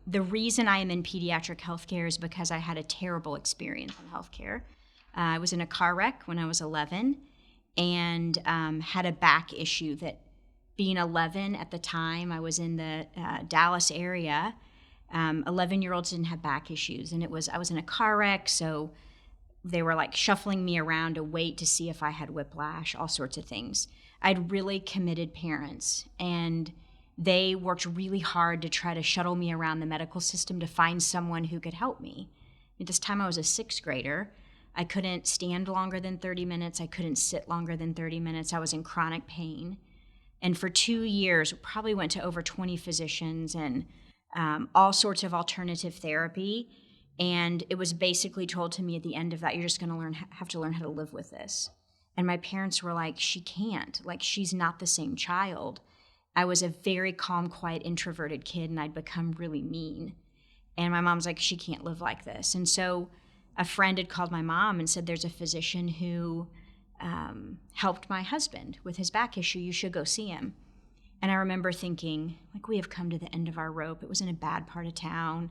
the reason I am in pediatric healthcare is because I had a terrible experience in healthcare. I was in a car wreck when I was 11 and had a back issue that, being 11 at the time, I was in the Dallas area. 11-year-olds didn't have back issues. And I was in a car wreck, so they were like shuffling me around to wait to see if I had whiplash, all sorts of things. I had really committed parents, and they worked really hard to try to shuttle me around the medical system to find someone who could help me. At this time, I was a 6th grader. I couldn't stand longer than 30 minutes. I couldn't sit longer than 30 minutes. I was in chronic pain. And for 2 years, probably went to over 20 physicians and all sorts of alternative therapy. And it was basically told to me at the end of that, you're just going to have to learn how to live with this. And my parents were like, she can't. Like, she's not the same child. I was a very calm, quiet, introverted kid, and I'd become really mean. And my mom's like, she can't live like this. And so a friend had called my mom and said, there's a physician who helped my husband with his back issue. You should go see him. And I remember thinking, like, we have come to the end of our rope. It was in a bad part of town.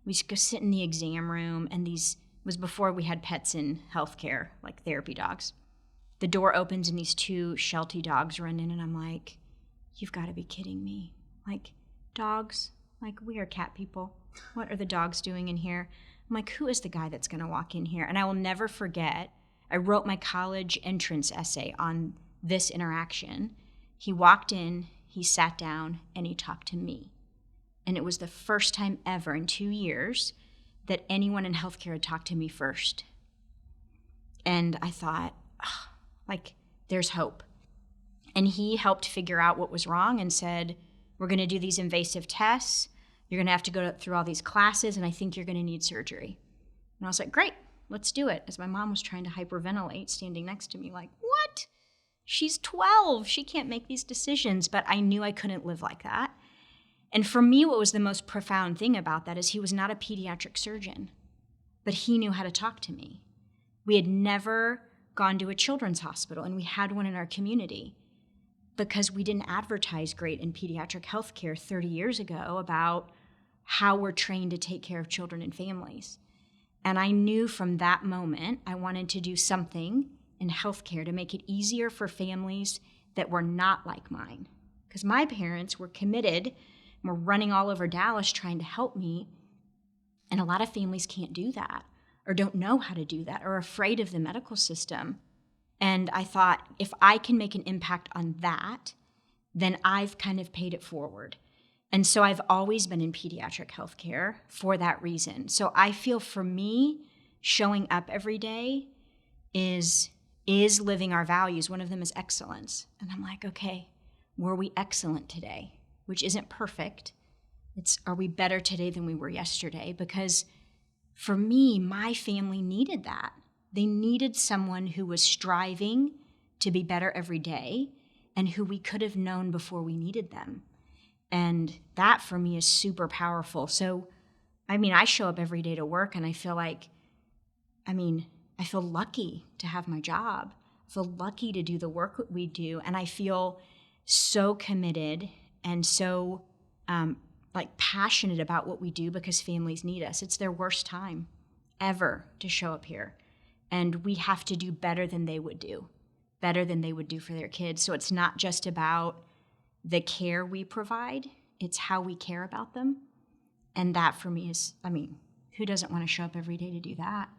We used to go sit in the exam room, and it was before we had pets in healthcare, like therapy dogs. The door opens and these 2 Sheltie dogs run in, and I'm like, you've got to be kidding me. Like, dogs? Like, we are cat people. What are the dogs doing in here? I'm like, who is the guy that's going to walk in here? And I will never forget, I wrote my college entrance essay on this interaction. He walked in, he sat down, and he talked to me. And it was the first time ever in 2 years that anyone in healthcare had talked to me first. And I thought, oh, like, there's hope. And he helped figure out what was wrong and said, we're going to do these invasive tests. You're going to have to go through all these classes, and I think you're going to need surgery. And I was like, great, let's do it. As my mom was trying to hyperventilate, standing next to me, like, what? She's 12. She can't make these decisions. But I knew I couldn't live like that. And for me, what was the most profound thing about that is he was not a pediatric surgeon, but he knew how to talk to me. We had never gone to a children's hospital, and we had one in our community because we didn't advertise great in pediatric healthcare 30 years ago about how we're trained to take care of children and families. And I knew from that moment I wanted to do something in healthcare to make it easier for families that were not like mine. Because my parents were committed and were running all over Dallas trying to help me. And a lot of families can't do that, or don't know how to do that, or are afraid of the medical system. And I thought, if I can make an impact on that, then I've kind of paid it forward. And so I've always been in pediatric healthcare for that reason. So I feel for me, showing up every day is living our values. One of them is excellence. And I'm like, okay, were we excellent today? Which isn't perfect. Are we better today than we were yesterday? Because for me, my family needed that. They needed someone who was striving to be better every day and who we could have known before we needed them. And that for me is super powerful. So, I show up every day to work and I feel like, I feel lucky to have my job. I feel lucky to do the work that we do. And I feel so committed and so passionate about what we do because families need us. It's their worst time ever to show up here. And we have to do better than they would do for their kids. So it's not just about the care we provide, it's how we care about them. And that for me is, who doesn't want to show up every day to do that?